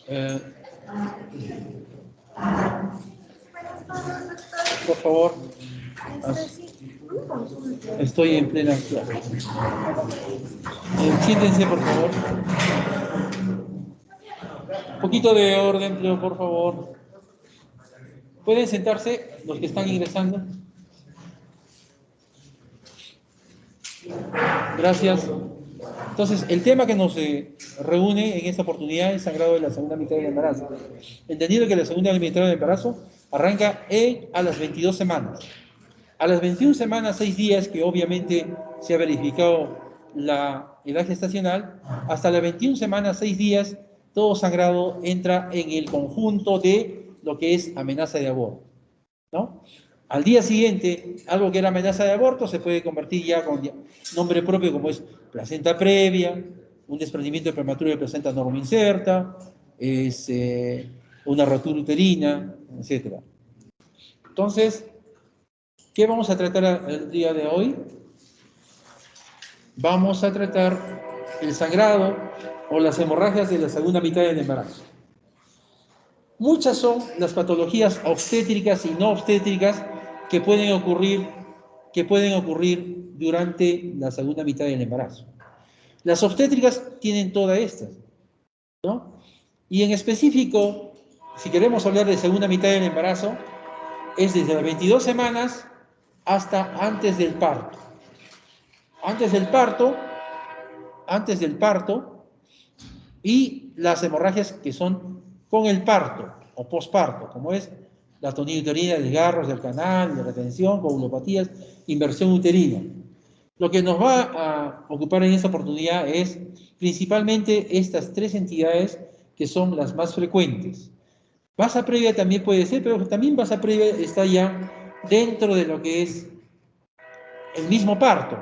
Eh, por favor. Estoy en plena clase. Siéntense, por favor. Un poquito de orden, por favor. ¿Pueden sentarse los que están ingresando? Gracias. Entonces, el tema que nos reúne en esta oportunidad es sangrado de la segunda mitad del embarazo. Entendido que la segunda mitad del embarazo arranca a las 22 semanas. A las 21 semanas, 6 días, que obviamente se ha verificado la edad gestacional, hasta las 21 semanas, 6 días, todo sangrado entra en el conjunto de lo que es amenaza de aborto, ¿no? Al día siguiente, algo que era amenaza de aborto se puede convertir ya con nombre propio, como es placenta previa, un desprendimiento prematuro de placenta normoinserta, es una rotura uterina, etc. Entonces, ¿qué vamos a tratar el día de hoy? Vamos a tratar el sangrado o las hemorragias de la segunda mitad del embarazo. Muchas son las patologías obstétricas y no obstétricas que pueden ocurrir durante la segunda mitad del embarazo. Las obstétricas tienen todas estas, ¿no? Y en específico, si queremos hablar de segunda mitad del embarazo, es desde las 22 semanas hasta antes del parto. Antes del parto y las hemorragias que son con el parto o posparto, como es la tonilla uterina, desgarros del canal, de retención, coagulopatías, inversión uterina. Lo que nos va a ocupar en esta oportunidad es principalmente estas tres entidades que son las más frecuentes. Basa previa también puede ser, pero también basa previa está ya dentro de lo que es el mismo parto,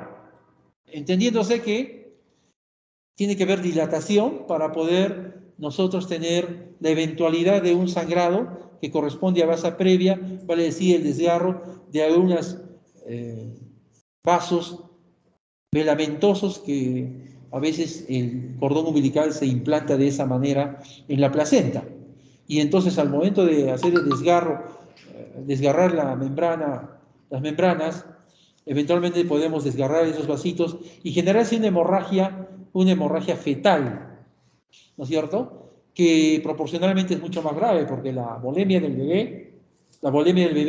entendiéndose que tiene que haber dilatación para poder nosotros tener la eventualidad de un sangrado que corresponde a basa previa, vale decir el desgarro de algunos vasos velamentosos que a veces el cordón umbilical se implanta de esa manera en la placenta. Y entonces al momento de hacer el desgarrar la membrana, las membranas, eventualmente podemos desgarrar esos vasitos y generarse una hemorragia fetal, ¿no es cierto? Que proporcionalmente es mucho más grave porque la volemia del bebé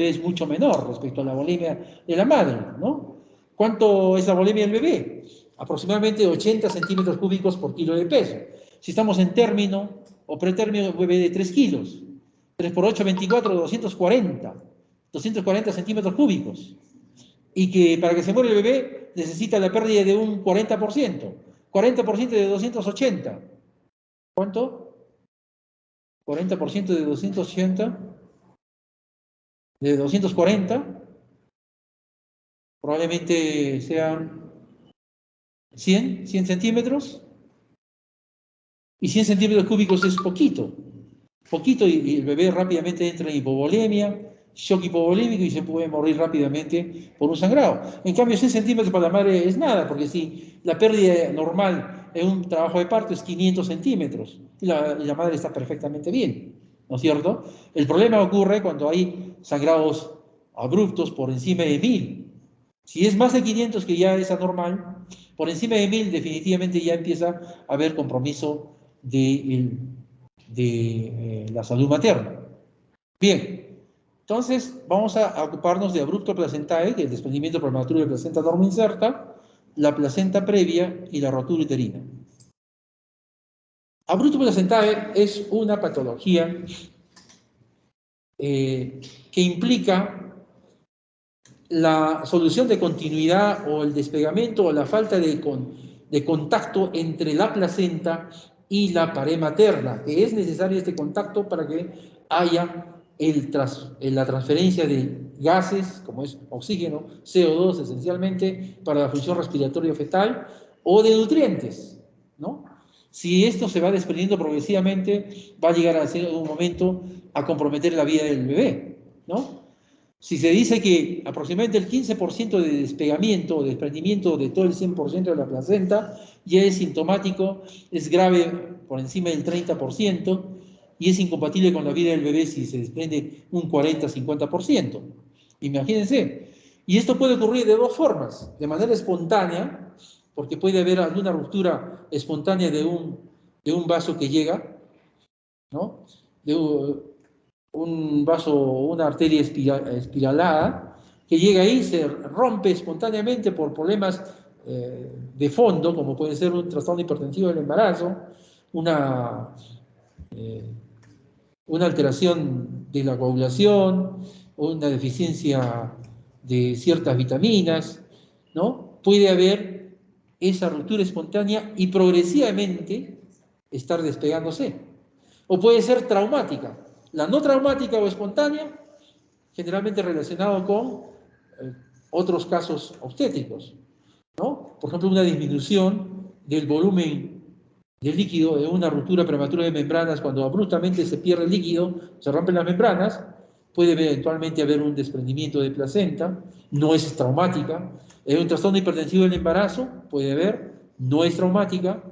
es mucho menor respecto a la volemia de la madre, ¿no? ¿Cuánto es la volemia del bebé? Aproximadamente 80 centímetros cúbicos por kilo de peso. Si estamos en término o pretérmino, un bebé de 3 kilos. 3 por 8, 24, 240 centímetros cúbicos. Y que para que se muera el bebé necesita la pérdida de un 40%. 40% de 280. ¿Cuánto? 40% de 280. De 240. Probablemente sean 100 centímetros. Y 100 centímetros cúbicos es poquito. Poquito y el bebé rápidamente entra en hipovolemia, shock hipovolémico y se puede morir rápidamente por un sangrado. En cambio, 100 centímetros para la madre es nada, porque si la pérdida normal en un trabajo de parto es 500 centímetros y la madre está perfectamente bien, ¿no es cierto? El problema ocurre cuando hay sangrados abruptos por encima de 1000. Si es más de 500, que ya es anormal, por encima de 1000 definitivamente ya empieza a haber compromiso de la salud materna. Bien, entonces vamos a ocuparnos de abrupto placentae, que es el desprendimiento prematuro de placenta normoinserta, la placenta previa y la rotura uterina. Abrupto placentae es una patología que implica la solución de continuidad o el despegamento o la falta de contacto entre la placenta y la pared materna, que es necesario este contacto para que haya la transferencia de gases, como es oxígeno, CO2 esencialmente, para la función respiratoria fetal, o de nutrientes, ¿no? Si esto se va desprendiendo progresivamente, va a llegar a ser en un momento a comprometer la vida del bebé, ¿no? Si se dice que aproximadamente el 15% de despegamiento o desprendimiento de todo el 100% de la placenta ya es sintomático, es grave por encima del 30% y es incompatible con la vida del bebé si se desprende un 40-50%. Imagínense. Y esto puede ocurrir de dos formas, de manera espontánea, porque puede haber alguna ruptura espontánea de un vaso que llega, ¿no? De un vaso, una arteria espiralada, que llega ahí, se rompe espontáneamente por problemas de fondo, como puede ser un trastorno hipertensivo del embarazo, una, eh, una alteración de la coagulación, una deficiencia de ciertas vitaminas, ¿no? Puede haber esa ruptura espontánea y progresivamente estar despegándose. O puede ser traumática. La no traumática o espontánea, generalmente relacionado con otros casos obstétricos, ¿no? Por ejemplo, una disminución del volumen del líquido de una ruptura prematura de membranas, cuando abruptamente se pierde el líquido, se rompen las membranas, puede eventualmente haber un desprendimiento de placenta, no es traumática. Un trastorno hipertensivo del embarazo, puede haber, no es traumática.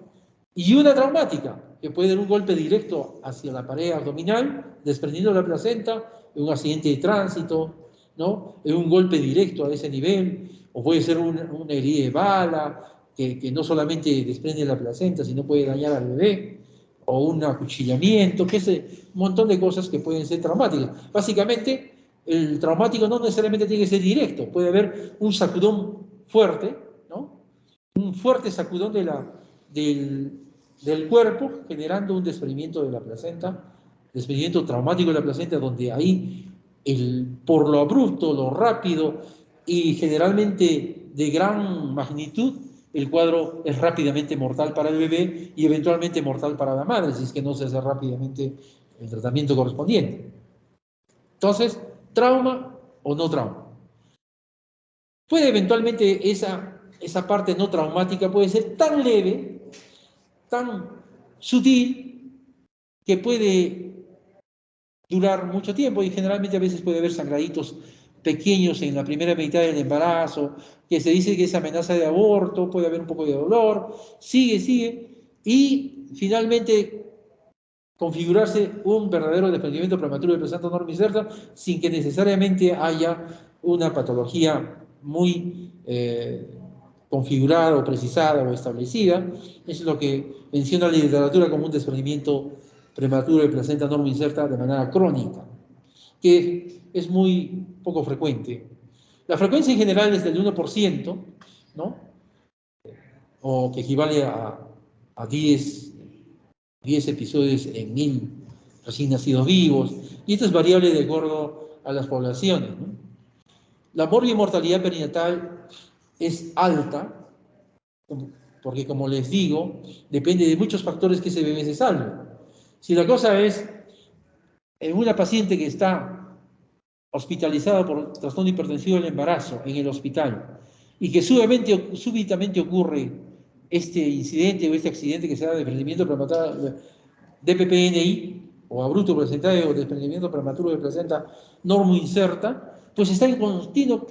Y una traumática, que puede dar un golpe directo hacia la pared abdominal, desprendiendo la placenta, en un accidente de tránsito, ¿no? En un golpe directo a ese nivel, o puede ser una herida de bala, que no solamente desprende la placenta, sino puede dañar al bebé, o un acuchillamiento, que es un montón de cosas que pueden ser traumáticas. Básicamente, el traumático no necesariamente tiene que ser directo, puede haber un sacudón fuerte, ¿no? Un fuerte sacudón del cuerpo, generando un desprendimiento de la placenta, desprendimiento traumático de la placenta, donde ahí, por lo abrupto, lo rápido y generalmente de gran magnitud, el cuadro es rápidamente mortal para el bebé y eventualmente mortal para la madre, si es que no se hace rápidamente el tratamiento correspondiente. Entonces, trauma o no trauma. Puede eventualmente esa parte no traumática puede ser tan leve, tan sutil, que puede durar mucho tiempo y generalmente a veces puede haber sangraditos pequeños en la primera mitad del embarazo, que se dice que es amenaza de aborto, puede haber un poco de dolor, sigue, y finalmente configurarse un verdadero desprendimiento prematuro de placenta normoinserta sin que necesariamente haya una patología muy configurada o precisada o establecida. Eso es lo que menciona la literatura como un desprendimiento prematuro de placenta normoinserta de manera crónica, que es muy poco frecuente. La frecuencia en general es del 1%, ¿no? O que equivale a 10 episodios en 1000 recién nacidos vivos, y esto es variable de acuerdo a las poblaciones, ¿no? La mortalidad perinatal es alta, porque como les digo, depende de muchos factores que ese bebé se salve. Si la cosa es en una paciente que está hospitalizada por trastorno hipertensivo del embarazo en el hospital, y que súbitamente ocurre este incidente o este accidente que se da de desprendimiento prematuro DPPNI o abrupto placentario o desprendimiento prematuro de placenta normoinserta, pues está en continuo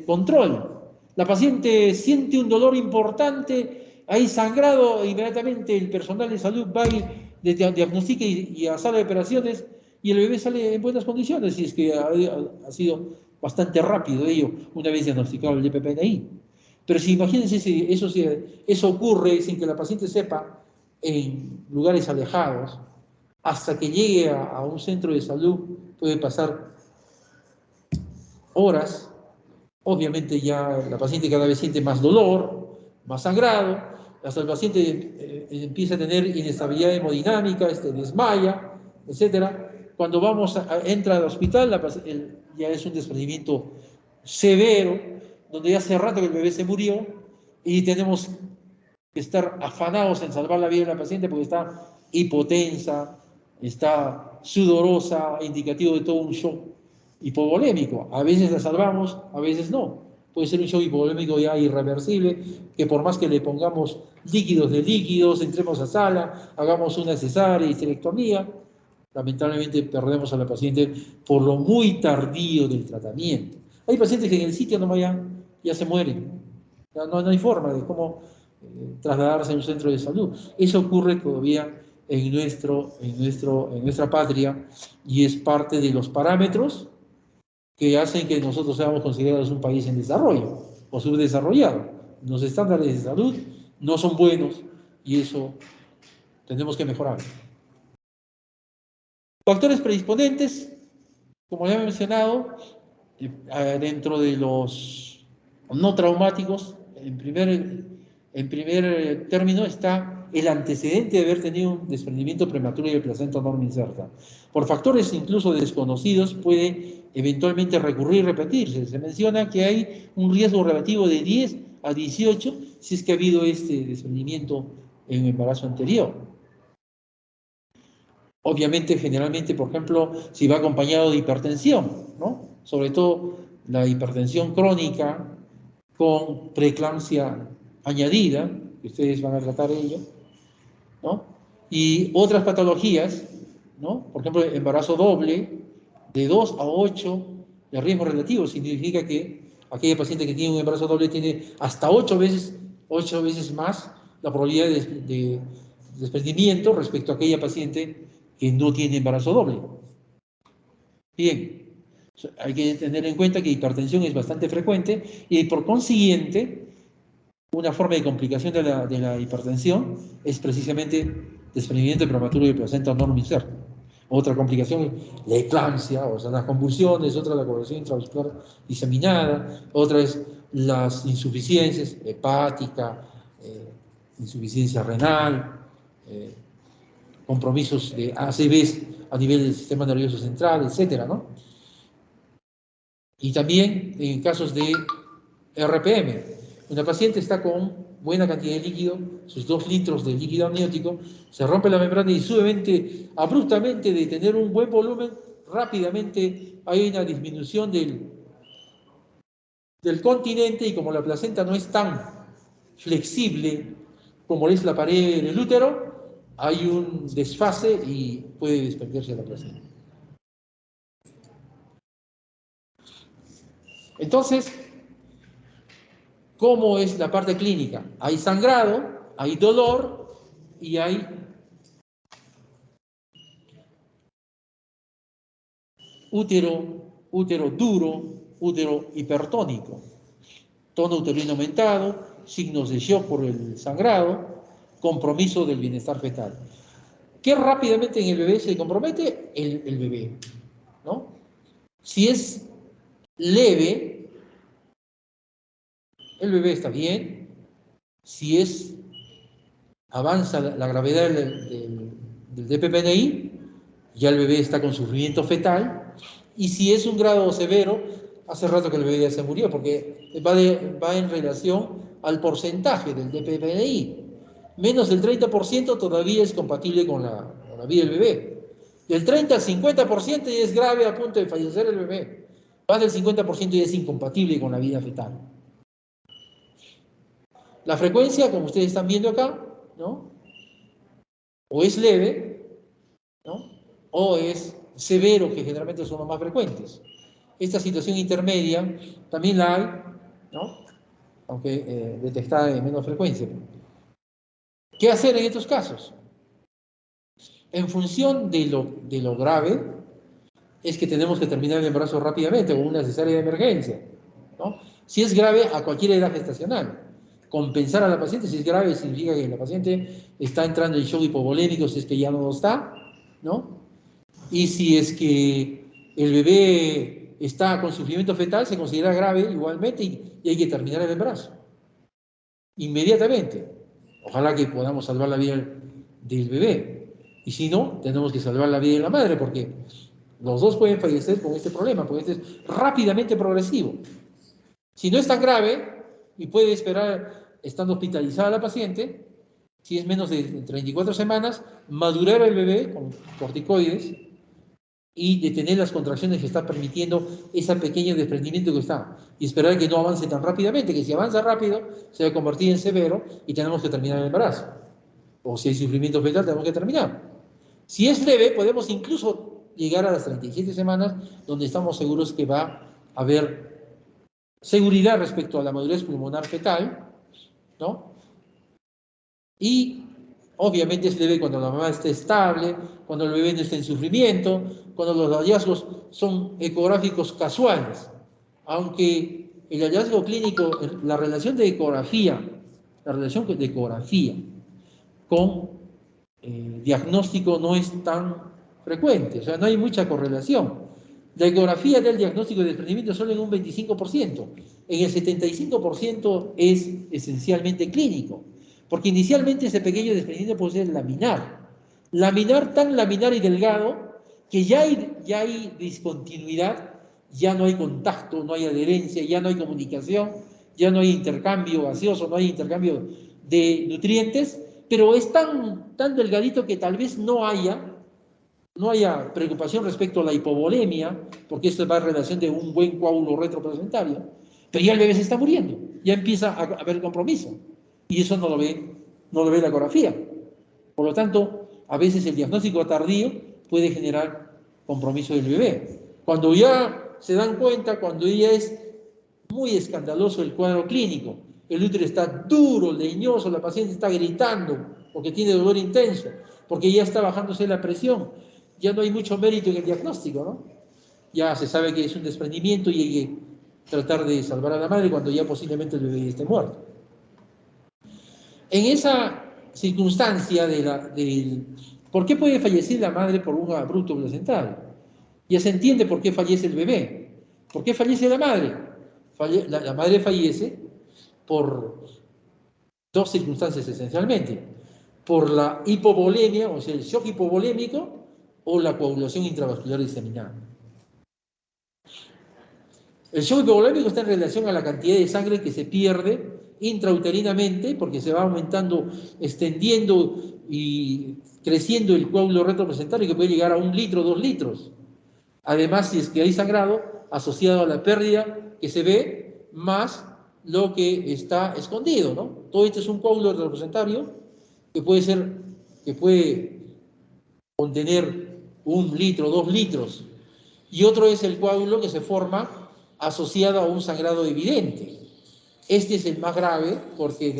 control. La paciente siente un dolor importante, hay sangrado, e inmediatamente el personal de salud va y diagnostica y a sala de operaciones y el bebé sale en buenas condiciones, y es que ha sido bastante rápido ello una vez diagnosticado el DPPNI. Pero si imagínense si eso ocurre sin que la paciente sepa, en lugares alejados, hasta que llegue a un centro de salud puede pasar horas. Obviamente ya la paciente cada vez siente más dolor, más sangrado, hasta el paciente empieza a tener inestabilidad hemodinámica, desmaya, etc. Cuando entra al hospital, ya es un desprendimiento severo, donde ya hace rato que el bebé se murió y tenemos que estar afanados en salvar la vida de la paciente porque está hipotensa, está sudorosa, indicativo de todo un shock hipovolémico. A veces la salvamos, a veces no. Puede ser un shock hipovolémico ya irreversible, que por más que le pongamos líquidos de líquidos, entremos a sala, hagamos una cesárea, histerectomía, lamentablemente perdemos a la paciente por lo muy tardío del tratamiento. Hay pacientes que en el sitio nomás ya se mueren. No hay forma de cómo trasladarse a un centro de salud. Eso ocurre todavía en nuestra patria y es parte de los parámetros que hacen que nosotros seamos considerados un país en desarrollo o subdesarrollado. Los estándares de salud no son buenos y eso tenemos que mejorar. Factores predisponentes, como ya he mencionado, dentro de los no traumáticos, en primer término está el antecedente de haber tenido un desprendimiento prematuro de placenta norma inserta. Por factores incluso desconocidos puede eventualmente recurrir y repetirse. Se menciona que hay un riesgo relativo de 10 a 18 si es que ha habido este desprendimiento en el embarazo anterior. Obviamente, generalmente, por ejemplo, si va acompañado de hipertensión, ¿no? Sobre todo la hipertensión crónica con preeclampsia añadida, que ustedes van a tratar ello, ¿no? Y otras patologías, ¿no? Por ejemplo, embarazo doble, de 2 a 8 de riesgo relativo, significa que aquella paciente que tiene un embarazo doble tiene hasta 8 veces más la probabilidad de desprendimiento respecto a aquella paciente que no tiene embarazo doble. Bien, hay que tener en cuenta que hipertensión es bastante frecuente y por consiguiente una forma de complicación de la hipertensión es precisamente desprendimiento prematuro de placenta norma inserta. Otra complicación es la eclampsia, o sea, las convulsiones, otra la coagulación intravascular diseminada, otra es las insuficiencias hepática, insuficiencia renal, compromisos de ACVs a nivel del sistema nervioso central, etcétera, ¿no? Y también en casos de RPM, una paciente está con buena cantidad de líquido, sus 2 litros de líquido amniótico, se rompe la membrana y abruptamente de tener un buen volumen, rápidamente hay una disminución del continente y como la placenta no es tan flexible como es la pared del útero, hay un desfase y puede desprenderse la placenta. Entonces, ¿cómo es la parte clínica? Hay sangrado, hay dolor y hay útero duro, útero hipertónico, tono uterino aumentado, signos de shock por el sangrado, compromiso del bienestar fetal. ¿Qué rápidamente en el bebé se compromete? El bebé, ¿no? Si es leve, el bebé está bien. Si avanza la gravedad del DPPNI, ya el bebé está con sufrimiento fetal. Y si es un grado severo, hace rato que el bebé ya se murió, porque va en relación al porcentaje del DPPNI. Menos del 30% todavía es compatible con la vida del bebé. Del 30 al 50% ya es grave a punto de fallecer el bebé. Más del 50% ya es incompatible con la vida fetal. La frecuencia, como ustedes están viendo acá, ¿no? O es leve, ¿no? O es severo, que generalmente son los más frecuentes. Esta situación intermedia también la hay, ¿no? Aunque detectada en menos frecuencia. ¿Qué hacer en estos casos? En función de lo grave, es que tenemos que terminar el embarazo rápidamente con una cesárea de emergencia, ¿no? Si es grave, a cualquier edad gestacional. Compensar a la paciente, si es grave, significa que la paciente está entrando en shock hipovolémico, si es que ya no lo está, ¿no? Y si es que el bebé está con sufrimiento fetal, se considera grave igualmente y hay que terminar el embarazo. Inmediatamente. Ojalá que podamos salvar la vida del bebé. Y si no, tenemos que salvar la vida de la madre, porque los dos pueden fallecer con este problema, porque este es rápidamente progresivo. Si no es tan grave y puede esperar estando hospitalizada la paciente, si es menos de 34 semanas, madurar el bebé con corticoides y detener las contracciones que está permitiendo ese pequeño desprendimiento que está y esperar que no avance tan rápidamente, que si avanza rápido se va a convertir en severo y tenemos que terminar el embarazo. O si hay sufrimiento fetal tenemos que terminar. Si es leve, podemos incluso llegar a las 37 semanas, donde estamos seguros que va a haber seguridad respecto a la madurez pulmonar fetal, ¿no? Y obviamente es leve cuando la mamá esté estable, cuando el bebé no esté en sufrimiento, cuando los hallazgos son ecográficos casuales. Aunque el hallazgo clínico, la relación de ecografía con diagnóstico no es tan frecuente, o sea, no hay mucha correlación. La ecografía del diagnóstico de desprendimiento solo en un 25%, en el 75% es esencialmente clínico, porque inicialmente ese pequeño desprendimiento puede ser laminar, tan laminar y delgado que ya hay discontinuidad, ya no hay contacto, no hay adherencia, ya no hay comunicación, ya no hay intercambio gaseoso, no hay intercambio de nutrientes, pero es tan delgadito que tal vez no haya preocupación respecto a la hipovolemia, porque esto va en relación de un buen coágulo retroplacentario, pero ya el bebé se está muriendo, ya empieza a haber compromiso, y eso no lo ve la ecografía. Por lo tanto, a veces el diagnóstico tardío puede generar compromiso del bebé. Cuando ya se dan cuenta, cuando ya es muy escandaloso el cuadro clínico, el útero está duro, leñoso, la paciente está gritando porque tiene dolor intenso, porque ya está bajándose la presión, ya no hay mucho mérito en el diagnóstico, ¿no? Ya se sabe que es un desprendimiento y hay que tratar de salvar a la madre cuando ya posiblemente el bebé esté muerto. En esa circunstancia ¿por qué puede fallecer la madre por un abrupto placental? Ya se entiende por qué fallece el bebé. ¿Por qué fallece la madre? La madre fallece por dos circunstancias esencialmente. Por la hipovolemia, o sea, el shock hipovolémico, o la coagulación intravascular diseminada. El shock hipovolémico está en relación a la cantidad de sangre que se pierde intrauterinamente, porque se va aumentando, extendiendo y creciendo el coágulo retroplacentario, que puede llegar a 1 litro, 2 litros. Además, si es que hay sangrado asociado a la pérdida que se ve, más lo que está escondido, ¿no? Todo esto es un coágulo retroplacentario que puede contener 1 litro, 2 litros, y otro es el coágulo que se forma asociado a un sangrado evidente. Este es el más grave porque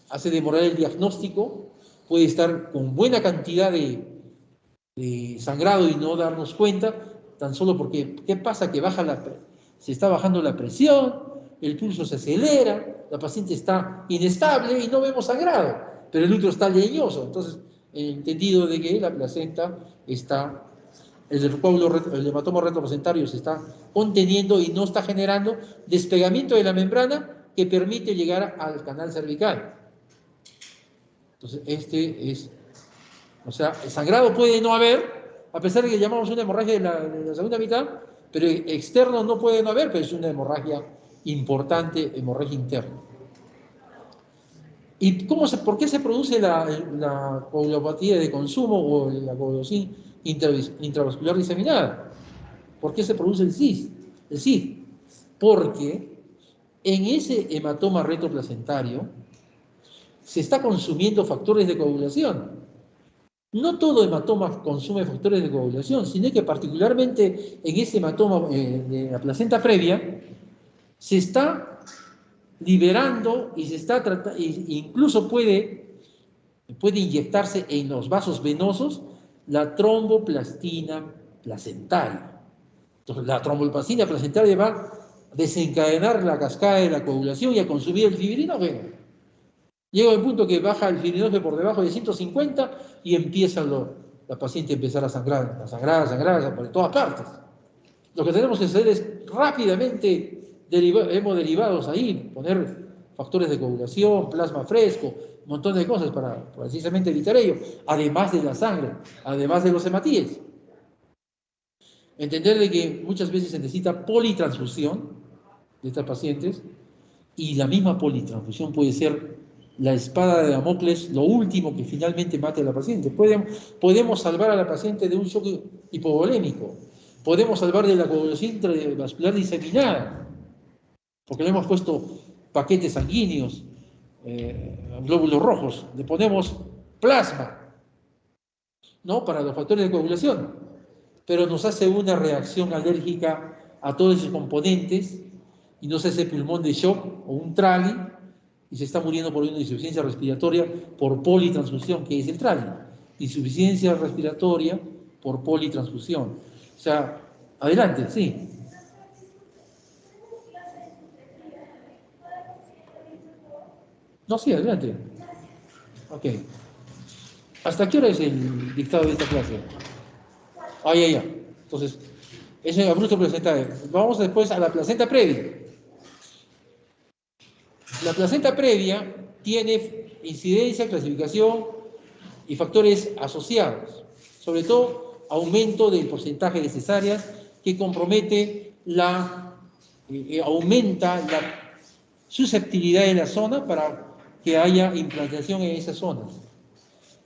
hace demorar el diagnóstico, puede estar con buena cantidad de sangrado y no darnos cuenta, tan solo porque, ¿qué pasa? Que se está bajando la presión, el pulso se acelera, la paciente está inestable y no vemos sangrado, pero el útero está leñoso. Entonces, el entendido de que la placenta está, el hematoma retroplacentario se está conteniendo y no está generando despegamiento de la membrana que permite llegar al canal cervical. Entonces, o sea, el sangrado puede no haber, a pesar de que llamamos una hemorragia de la segunda mitad, pero externo no puede no haber, pero es una hemorragia importante, hemorragia interna. ¿Y por qué se produce la coagulopatía de consumo o la coagulación intravascular diseminada? ¿Por qué se produce el CID? Porque en ese hematoma retroplacentario se está consumiendo factores de coagulación. No todo hematoma consume factores de coagulación, sino que particularmente en ese hematoma de la placenta previa se está liberando y se está tratando, incluso puede inyectarse en los vasos venosos la tromboplastina placentaria. Entonces, la tromboplastina placentaria va a desencadenar la cascada de la coagulación y a consumir el fibrinógeno. Llega el punto que baja el fibrinógeno por debajo de 150 y empieza la paciente a empezar a sangrar por todas partes. Lo que tenemos que hacer es rápidamente hemoderivados ahí, poner factores de coagulación, plasma fresco, un montón de cosas para precisamente evitar ello, además de la sangre, además de los hematíes. Entender de que muchas veces se necesita politransfusión de estas pacientes, y la misma politransfusión puede ser la espada de Damocles, lo último que finalmente mate a la paciente. Podemos salvar a la paciente de un shock hipovolémico, podemos salvar de la coagulación intravascular diseminada, porque le hemos puesto paquetes sanguíneos, glóbulos rojos, le ponemos plasma. ¿no? Para los factores de coagulación, pero nos hace una reacción alérgica a todos esos componentes y nos hace pulmón de shock o un trali y se está muriendo por una insuficiencia respiratoria por politransfusión, que es el trali. Insuficiencia respiratoria por politransfusión. O sea, adelante, sí. No, sí, adelante. Ok. ¿Hasta qué hora es el dictado de esta clase? Ah, ya. Entonces, eso es el abrupto placentario. Vamos después a la placenta previa. La placenta previa tiene incidencia, clasificación y factores asociados. Sobre todo, aumento del porcentaje de cesáreas que compromete aumenta la susceptibilidad de la zona para que haya implantación en esas zonas.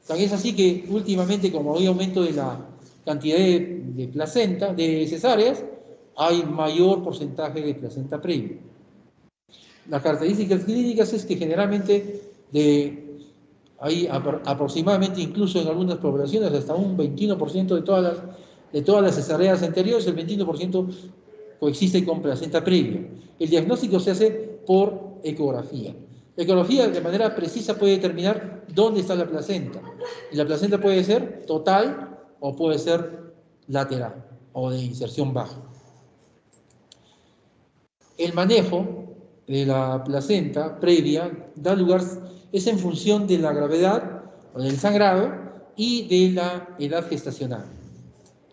Tan es así que últimamente, como hay aumento de la cantidad de placenta, de cesáreas, hay mayor porcentaje de placenta previa. Las características clínicas es que generalmente hay aproximadamente, incluso en algunas poblaciones, hasta un 21% de todas las cesáreas anteriores, el 21% coexiste con placenta previa. El diagnóstico se hace por ecografía. La ecografía de manera precisa puede determinar dónde está la placenta. Y la placenta puede ser total o puede ser lateral o de inserción baja. El manejo de la placenta previa da lugar, es en función de la gravedad o del sangrado y de la edad gestacional.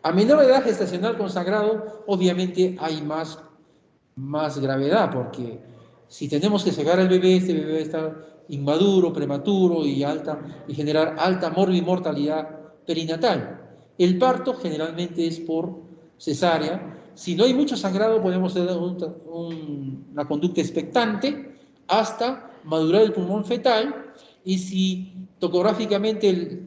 A menor edad gestacional con sangrado, obviamente hay más gravedad, porque si tenemos que sacar al bebé, este bebé va a estar inmaduro, prematuro y generar alta mortalidad perinatal. El parto generalmente es por cesárea. Si no hay mucho sangrado, podemos tener una conducta expectante hasta madurar el pulmón fetal, y si topográficamente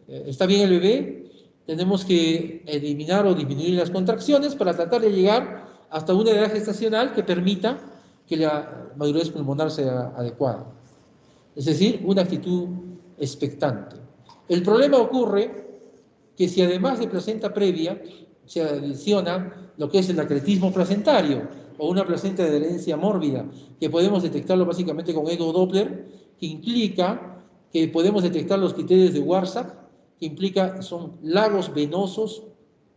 está bien el bebé, tenemos que eliminar o disminuir las contracciones para tratar de llegar hasta una edad gestacional que permita que la madurez pulmonar sea adecuada. Es decir, una actitud expectante. El problema ocurre que si además de placenta previa se adiciona lo que es el acretismo placentario o una placenta de herencia mórbida, que podemos detectarlo básicamente con eco Doppler, que implica que podemos detectar los criterios de Warsack, que son lagos venosos,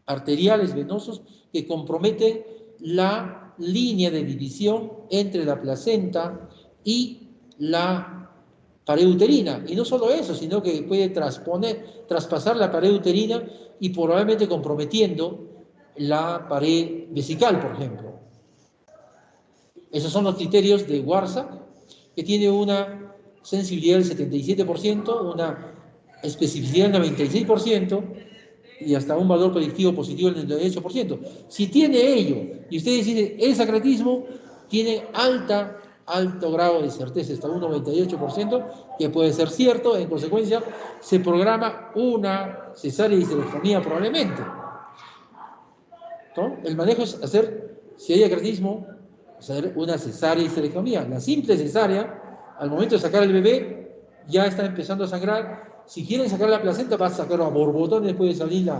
arteriales venosos, que comprometen la línea de división entre la placenta y la pared uterina. Y no solo eso, sino que puede traspasar la pared uterina y probablemente comprometiendo la pared vesical, por ejemplo. Esos son los criterios de Warsack, que tiene una sensibilidad del 77%, una especificidad del 96% y hasta un valor predictivo positivo del 98%. Si tiene ello y ustedes dicen el sacratismo, tiene alto grado de certeza, hasta un 98%, que puede ser cierto. En consecuencia, se programa una cesárea y histerectomía probablemente, ¿no? El manejo es hacer, si hay acratismo, hacer una cesárea y histerectomía. La simple cesárea, al momento de sacar el bebé, ya está empezando a sangrar. Si quieren sacar la placenta, va a sacar a borbotones, puede salir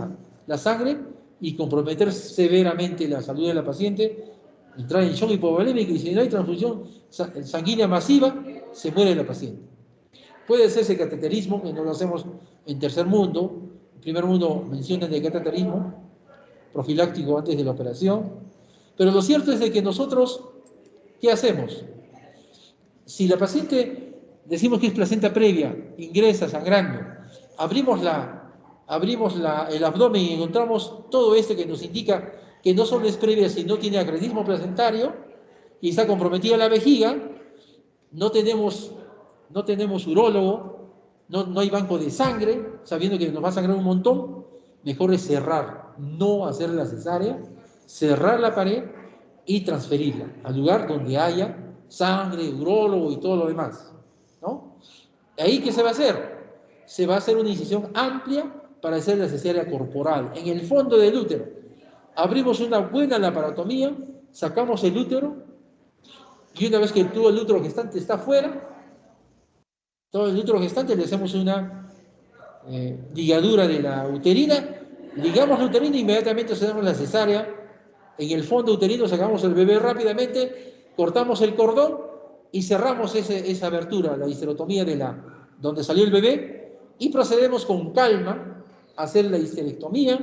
la sangre y comprometer severamente la salud de la paciente, entrar en shock hipovolémico, y si no hay transfusión sanguínea masiva, se muere la paciente. Puede hacerse cateterismo, que no lo hacemos en tercer mundo. En primer mundo mencionan de cateterismo profiláctico antes de la operación. Pero lo cierto es de que nosotros, ¿qué hacemos? Si la paciente, decimos que es placenta previa, ingresa sangrando, abrimos el abdomen y encontramos todo esto que nos indica que no solo es previa, sino tiene acretismo placentario y está comprometida la vejiga, no tenemos urólogo, no hay banco de sangre, sabiendo que nos va a sangrar un montón, mejor es cerrar, no hacer la cesárea, cerrar la pared y transferirla al lugar donde haya sangre, urólogo y todo lo demás, ¿no? ¿Ahí qué se va a hacer? Se va a hacer una incisión amplia para hacer la cesárea corporal, en el fondo del útero. Abrimos una buena laparotomía, sacamos el útero, y una vez que todo el útero gestante está fuera, todo el útero gestante le hacemos una ligadura de la uterina, ligamos la uterina e inmediatamente hacemos la cesárea. En el fondo uterino sacamos el bebé rápidamente, cortamos el cordón y cerramos esa abertura, la histerectomía donde salió el bebé, y procedemos con calma a hacer la histerectomía,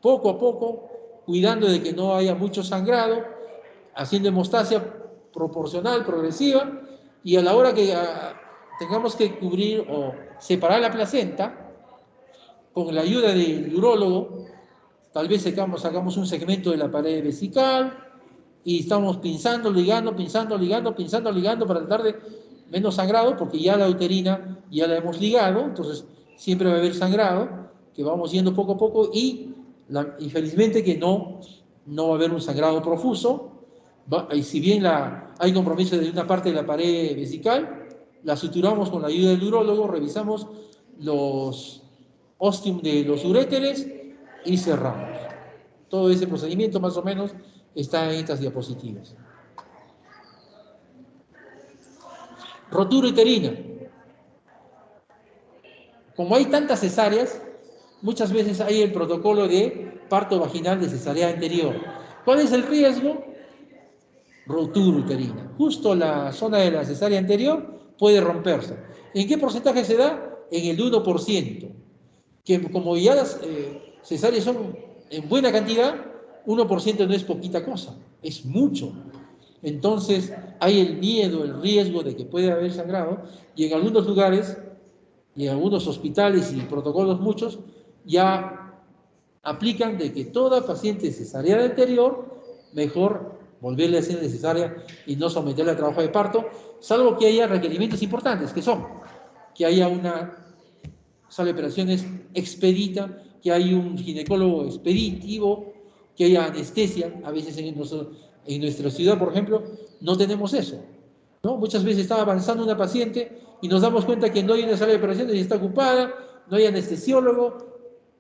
poco a poco, cuidando de que no haya mucho sangrado, haciendo hemostasia proporcional, progresiva, y a la hora que tengamos que cubrir o separar la placenta, con la ayuda del urólogo, tal vez sacamos un segmento de la pared vesical y estamos pinzando, ligando, pinzando, ligando, pinzando, ligando para tratar de menos sangrado, porque ya la uterina ya la hemos ligado, entonces siempre va a haber sangrado, que vamos yendo poco a poco y felizmente que no va a haber un sangrado profuso. Y si bien hay compromiso de una parte de la pared vesical, la suturamos con la ayuda del urólogo, revisamos los ostium de los uréteres y cerramos. Todo ese procedimiento más o menos está en estas diapositivas. Rotura uterina. Como hay tantas cesáreas, muchas veces hay el protocolo de parto vaginal de cesárea anterior. ¿Cuál es el riesgo? Rotura uterina. Justo la zona de la cesárea anterior puede romperse. ¿En qué porcentaje se da? En el 1%. Que como ya las cesáreas son en buena cantidad, 1% no es poquita cosa, es mucho. Entonces hay el miedo, el riesgo de que pueda haber sangrado, y en algunos lugares, y en algunos hospitales y protocolos muchos, ya aplican de que toda paciente cesárea anterior, mejor volverle a hacer cesárea y no someterla a trabajo de parto, salvo que haya requerimientos importantes, que son que haya una sala de operaciones expedita, que hay un ginecólogo expeditivo, que haya anestesia. A veces en nuestra ciudad, por ejemplo, no tenemos eso, ¿no? Muchas veces está avanzando una paciente y nos damos cuenta que no hay una sala de operaciones y está ocupada, no hay anestesiólogo.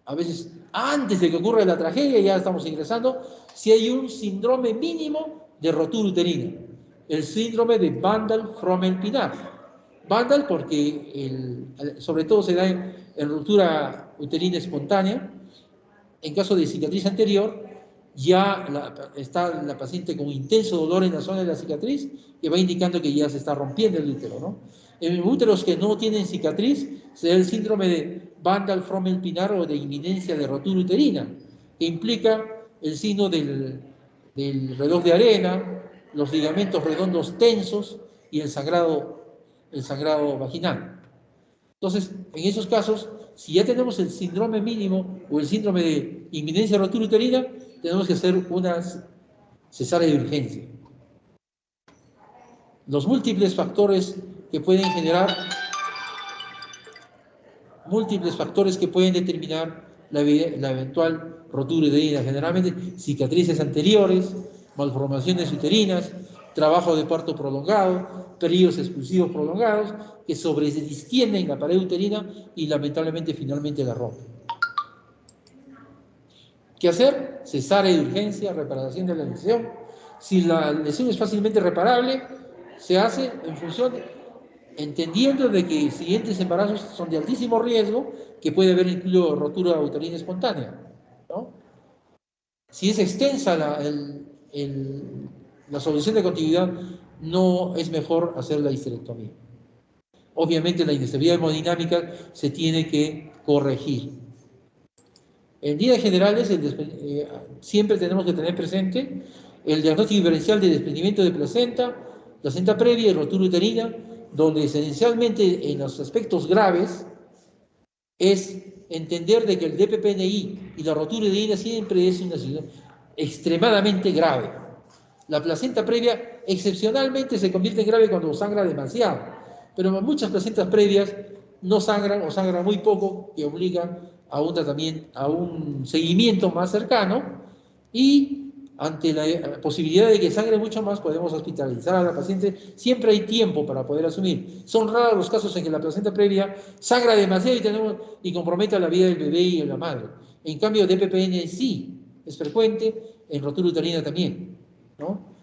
A veces, antes de que ocurra la tragedia, ya estamos ingresando, si hay un síndrome mínimo de rotura uterina, el síndrome de Vandal-Frommel-Pinard. Vandal porque sobre todo se da en ruptura uterina espontánea. En caso de cicatriz anterior, ya está la paciente con intenso dolor en la zona de la cicatriz, que va indicando que ya se está rompiendo el útero, ¿no? En úteros que no tienen cicatriz, se da el síndrome de Vandal-Frommel-Pinard o de inminencia de rotura uterina, que implica el signo del reloj de arena, los ligamentos redondos tensos y el sangrado vaginal. Entonces, en esos casos, si ya tenemos el síndrome mínimo o el síndrome de inminencia de rotura uterina, tenemos que hacer una cesárea de urgencia. Los múltiples factores que pueden determinar la eventual rotura uterina, generalmente cicatrices anteriores, malformaciones uterinas, trabajo de parto prolongado, periodos expulsivos prolongados que distienden la pared uterina y lamentablemente finalmente la rompen. ¿Qué hacer? Cesárea de urgencia, reparación de la lesión. Si la lesión es fácilmente reparable, se hace en función, entendiendo de que siguientes embarazos son de altísimo riesgo, que puede haber incluso rotura uterina espontánea, ¿no? Si es extensa la solución de continuidad, no es mejor hacer la histerectomía. Obviamente la inestabilidad hemodinámica se tiene que corregir. En líneas generales, siempre tenemos que tener presente el diagnóstico diferencial de desprendimiento de placenta previa y rotura uterina, donde esencialmente en los aspectos graves es entender de que el DPPNI y la rotura uterina siempre es una situación extremadamente grave. La placenta previa excepcionalmente se convierte en grave cuando sangra demasiado, pero muchas placentas previas no sangran o sangran muy poco, que obligan a un tratamiento, a un seguimiento más cercano, y ante la posibilidad de que sangre mucho más, podemos hospitalizar a la paciente. Siempre hay tiempo para poder asumir. Son raros los casos en que la placenta previa sangra demasiado y compromete la vida del bebé y de la madre. En cambio, DPPN sí es frecuente, en rotura uterina también, ¿no?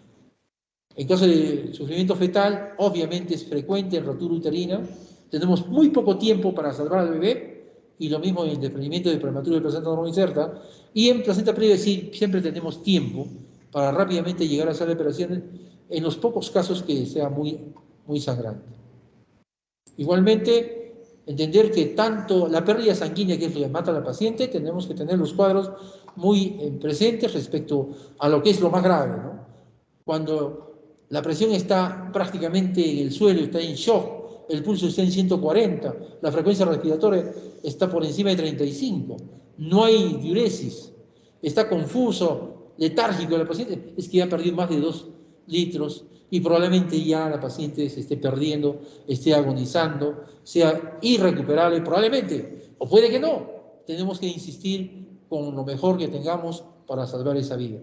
En caso de sufrimiento fetal, obviamente es frecuente en rotura uterina. Tenemos muy poco tiempo para salvar al bebé, y lo mismo en el desprendimiento de prematuro de placenta no inserta, y en placenta previa sí, siempre tenemos tiempo para rápidamente llegar a hacer la operación en los pocos casos que sea muy sangrante. Igualmente, entender que tanto la pérdida sanguínea, que es lo que mata a la paciente, tenemos que tener los cuadros muy presentes respecto a lo que es lo más grave, ¿no? Cuando la presión está prácticamente en el suelo, está en shock, el pulso está en 140, la frecuencia respiratoria está por encima de 35, no hay diuresis, está confuso, letárgico la paciente, es que ya ha perdido más de 2 litros y probablemente ya la paciente se esté perdiendo, esté agonizando, sea irrecuperable, probablemente, o puede que no. Tenemos que insistir con lo mejor que tengamos para salvar esa vida.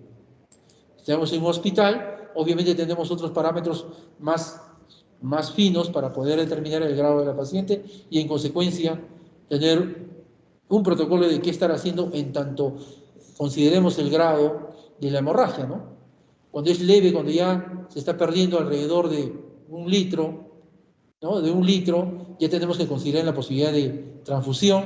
Estamos en un hospital, obviamente tenemos otros parámetros más finos para poder determinar el grado de la paciente y en consecuencia tener un protocolo de qué estar haciendo en tanto consideremos el grado de la hemorragia, ¿no? Cuando es leve, cuando ya se está perdiendo alrededor de 1 litro, ¿no? De 1 litro, ya tenemos que considerar la posibilidad de transfusión,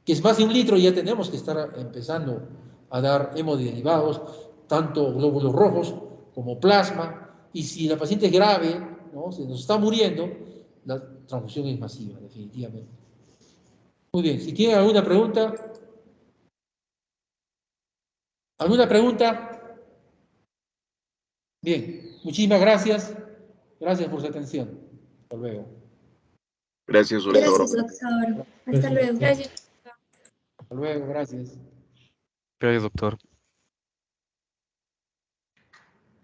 que es más de 1 litro, ya tenemos que estar empezando a dar hemoderivados, tanto glóbulos rojos como plasma, y si la paciente es grave, ¿no? Se nos está muriendo, la transfusión es masiva, definitivamente. Muy bien, si tienen alguna pregunta. ¿Alguna pregunta? Bien, muchísimas gracias. Gracias por su atención. Hasta luego. Gracias, doctor. Gracias, doctor. Hasta luego. Gracias. Hasta luego, gracias. Gracias, doctor.